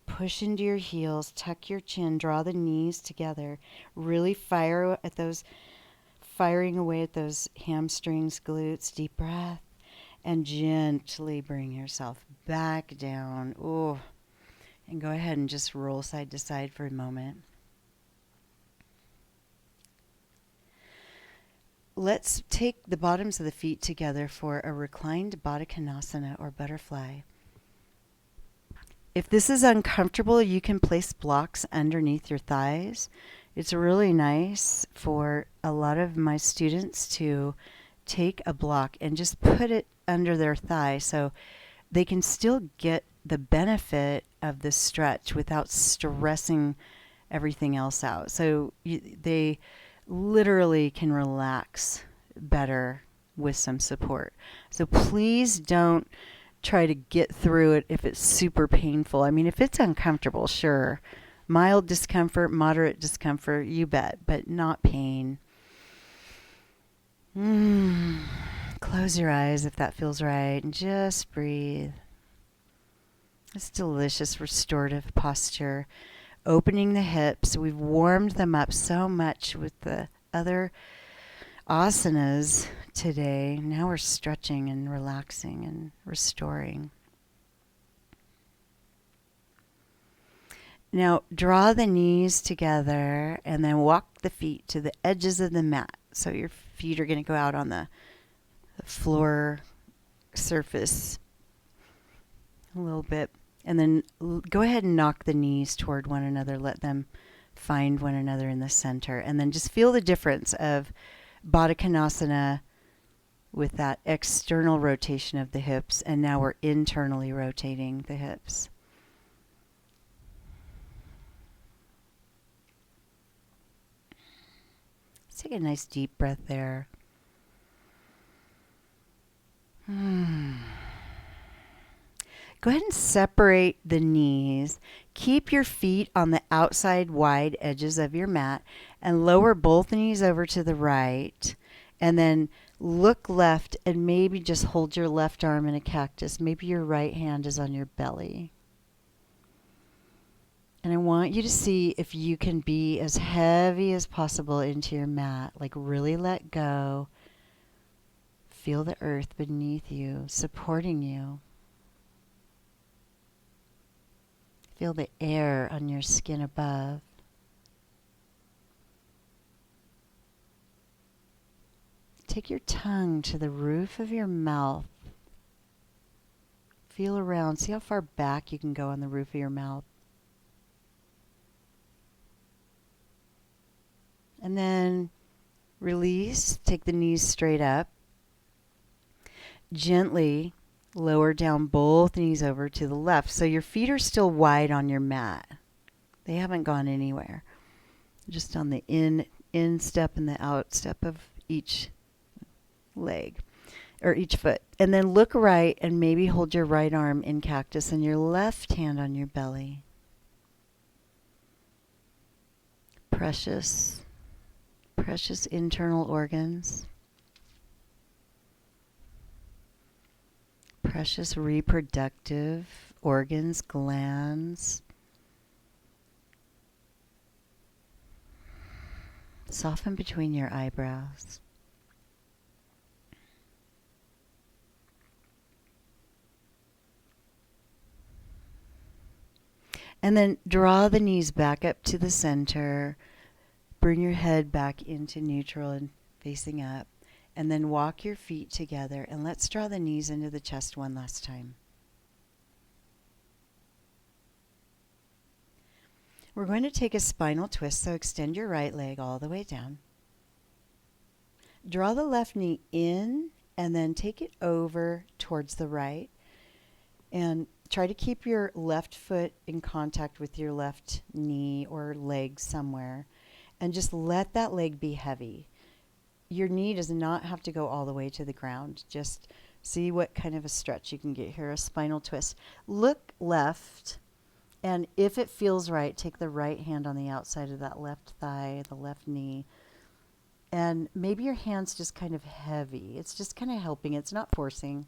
push into your heels, tuck your chin, draw the knees together, really firing away at those hamstrings, glutes, deep breath, and gently bring yourself back down. Ooh. And go ahead and just roll side to side for a moment. Let's take the bottoms of the feet together for a reclined Baddha Konasana or butterfly. If this is uncomfortable, you can place blocks underneath your thighs. It's really nice for a lot of my students to take a block and just put it under their thigh so they can still get the benefit of the stretch without stressing everything else out. So they literally can relax better with some support. So please don't try to get through it if it's super painful. I mean, if it's uncomfortable, sure. Mild discomfort, moderate discomfort, you bet, but not pain. Close your eyes if that feels right and just breathe. This delicious restorative posture. Opening the hips. We've warmed them up so much with the other asanas today. Now we're stretching and relaxing and restoring. Now draw the knees together and then walk the feet to the edges of the mat. So your feet are going to go out on the floor surface a little bit. And then go ahead and knock the knees toward one another. Let them find one another in the center. And then just feel the difference of Baddha Konasana with that external rotation of the hips. And now we're internally rotating the hips. Let's take a nice deep breath there. Go ahead and separate the knees. Keep your feet on the outside wide edges of your mat and lower both knees over to the right. And then look left and maybe just hold your left arm in a cactus. Maybe your right hand is on your belly. And I want you to see if you can be as heavy as possible into your mat. Like really let go. Feel the earth beneath you, supporting you. Feel the air on your skin above. Take your tongue to the roof of your mouth. Feel around. See how far back you can go on the roof of your mouth. And then release. Take the knees straight up. Gently lower down both knees over to the left. So your feet are still wide on your mat. They haven't gone anywhere. Just on the in step and the out step of each leg or each foot. And then look right and maybe hold your right arm in cactus and your left hand on your belly. Precious, precious internal organs. Precious reproductive organs, glands. Soften between your eyebrows. And then draw the knees back up to the center. Bring your head back into neutral and facing up. And then walk your feet together. And let's draw the knees into the chest one last time. We're going to take a spinal twist, so extend your right leg all the way down. Draw the left knee in and then take it over towards the right. And try to keep your left foot in contact with your left knee or leg somewhere. And just let that leg be heavy. Your knee does not have to go all the way to the ground. Just see what kind of a stretch you can get here, a spinal twist. Look left, and if it feels right, take the right hand on the outside of that left thigh, the left knee. And maybe your hand's just kind of heavy. It's just kind of helping. It's not forcing.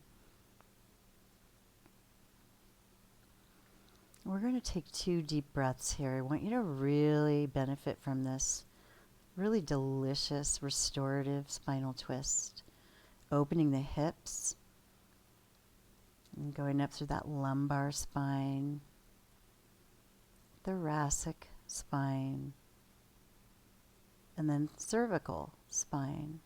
We're going to take 2 deep breaths here. I want you to really benefit from this really delicious restorative spinal twist. Opening the hips and going up through that lumbar spine, thoracic spine, and then cervical spine.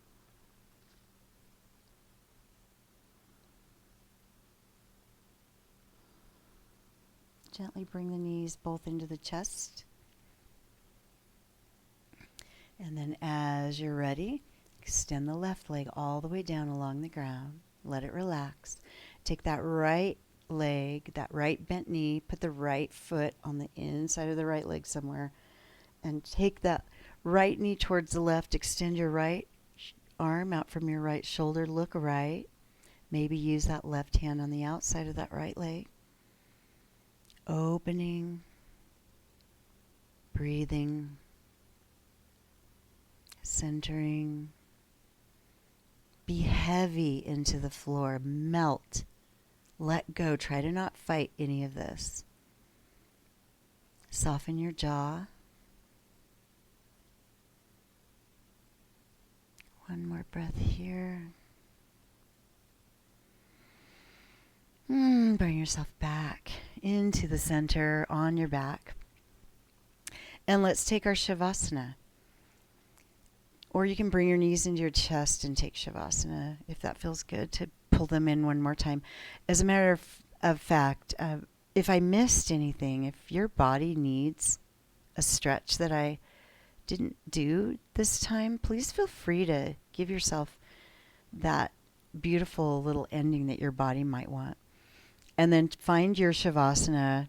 Gently bring the knees both into the chest. And then as you're ready, extend the left leg all the way down along the ground. Let it relax. Take that right leg, that right bent knee, put the right foot on the inside of the right leg somewhere, and take that right knee towards the left. Extend your right arm out from your right shoulder. Look right. Maybe use that left hand on the outside of that right leg. Opening, breathing, centering. Be heavy into the floor. Melt. Let go. Try to not fight any of this. Soften your jaw. One more breath here. Bring yourself back into the center on your back. And let's take our Shavasana. Or you can bring your knees into your chest and take Shavasana if that feels good, to pull them in one more time. As a matter of fact, if I missed anything, if your body needs a stretch that I didn't do this time, please feel free to give yourself that beautiful little ending that your body might want. And then find your Shavasana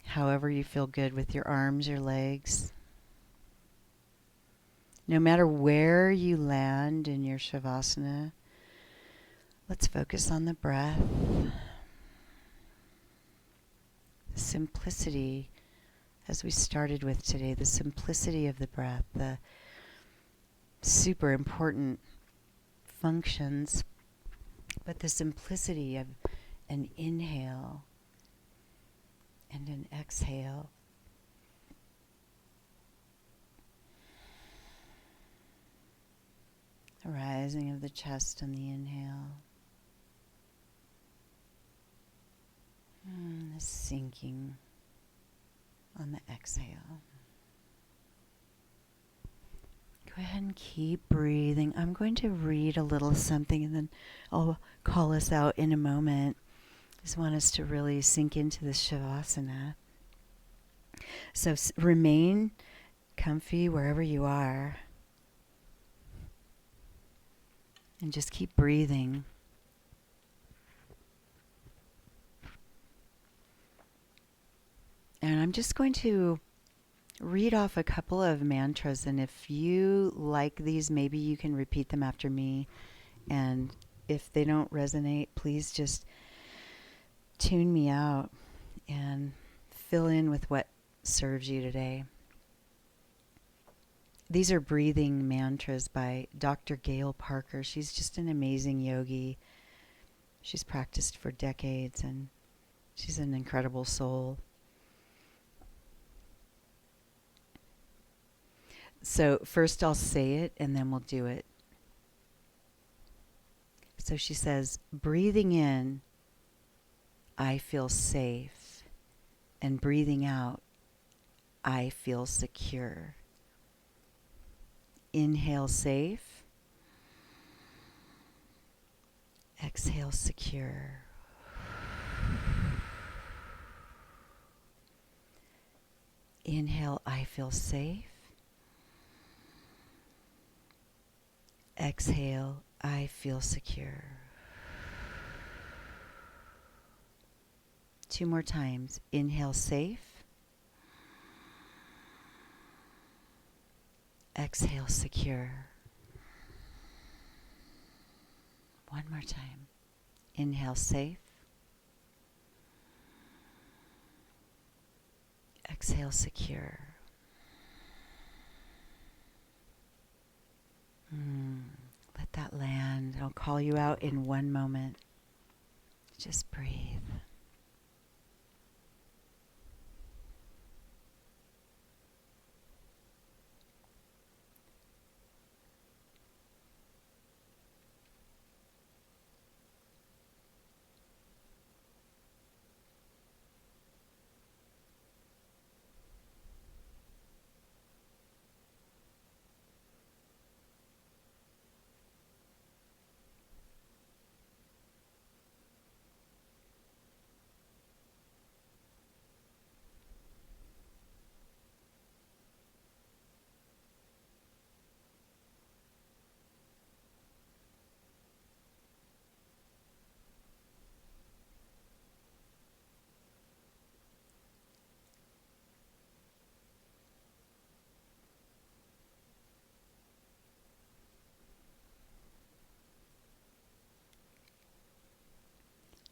however you feel good with your arms, your legs. No matter where you land in your Shavasana, let's focus on the breath. simplicity, as we started with today, the simplicity of the breath, the super important functions, but the simplicity of an inhale and an exhale. The rising of the chest on the inhale. And the sinking on the exhale. Go ahead and keep breathing. I'm going to read a little something and then I'll call us out in a moment. I just want us to really sink into this Shavasana. So remain comfy wherever you are. And just keep breathing. And I'm just going to read off a couple of mantras, and if you like these, maybe you can repeat them after me. And if they don't resonate, please just tune me out and fill in with what serves you today. These are breathing mantras by Dr. Gail Parker. She's just an amazing yogi. She's practiced for decades, and she's an incredible soul. So first I'll say it, and then we'll do it. So she says, breathing in, I feel safe. And breathing out, I feel secure. Inhale, safe. Exhale, secure. Inhale, I feel safe. Exhale, I feel secure. 2 more times. Inhale, safe. Exhale, secure. 1 more time. Inhale, safe. Exhale, secure. Let that land. I'll call you out in 1 moment. Just breathe.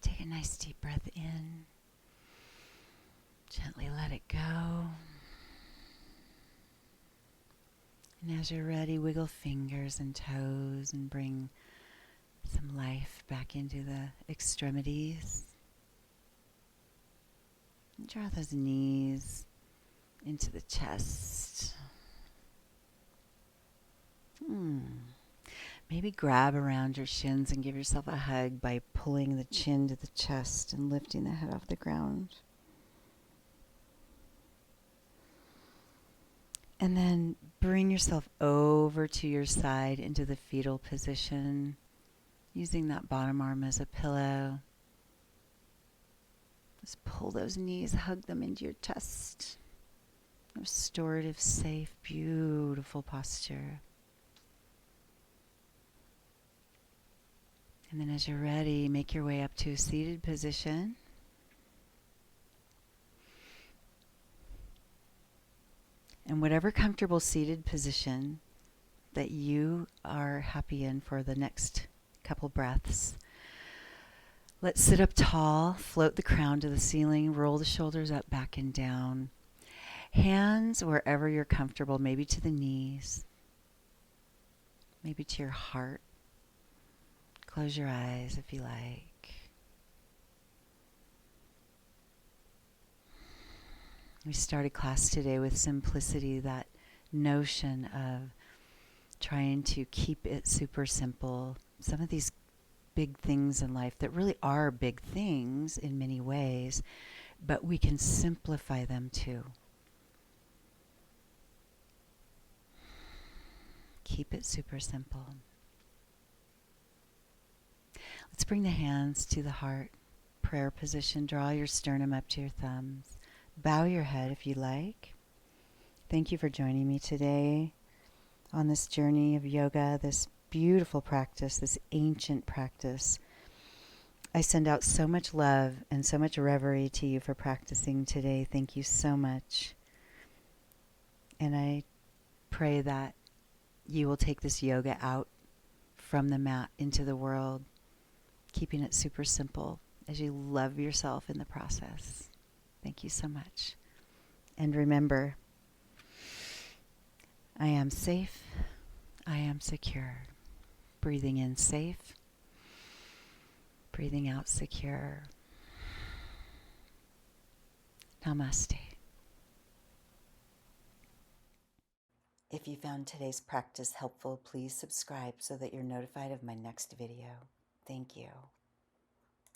Take a nice deep breath in. Gently let it go. And as you're ready, wiggle fingers and toes and bring some life back into the extremities. And draw those knees into the chest. Maybe grab around your shins and give yourself a hug by pulling the chin to the chest and lifting the head off the ground. And then bring yourself over to your side into the fetal position, using that bottom arm as a pillow. Just pull those knees, hug them into your chest. Restorative, safe, beautiful posture. And then as you're ready, make your way up to a seated position. And whatever comfortable seated position that you are happy in for the next couple breaths, Let's sit up tall, float the crown to the ceiling, roll the shoulders up, back, and down. Hands wherever you're comfortable, maybe to the knees, maybe to your heart. Close your eyes if you like. We started class today with simplicity, that notion of trying to keep it super simple. Some of these big things in life that really are big things in many ways, but we can simplify them too. Keep it super simple. Let's bring the hands to the heart. Prayer position. Draw your sternum up to your thumbs. Bow your head if you like. Thank you for joining me today on this journey of yoga, this beautiful practice, this ancient practice. I send out so much love and so much reverie to you for practicing today. Thank you so much. And I pray that you will take this yoga out from the mat into the world, keeping it super simple as you love yourself in the process. Thank you so much. And remember, I am safe. I am secure. Breathing in safe. Breathing out secure. Namaste. If you found today's practice helpful, please subscribe so that you're notified of my next video. Thank you.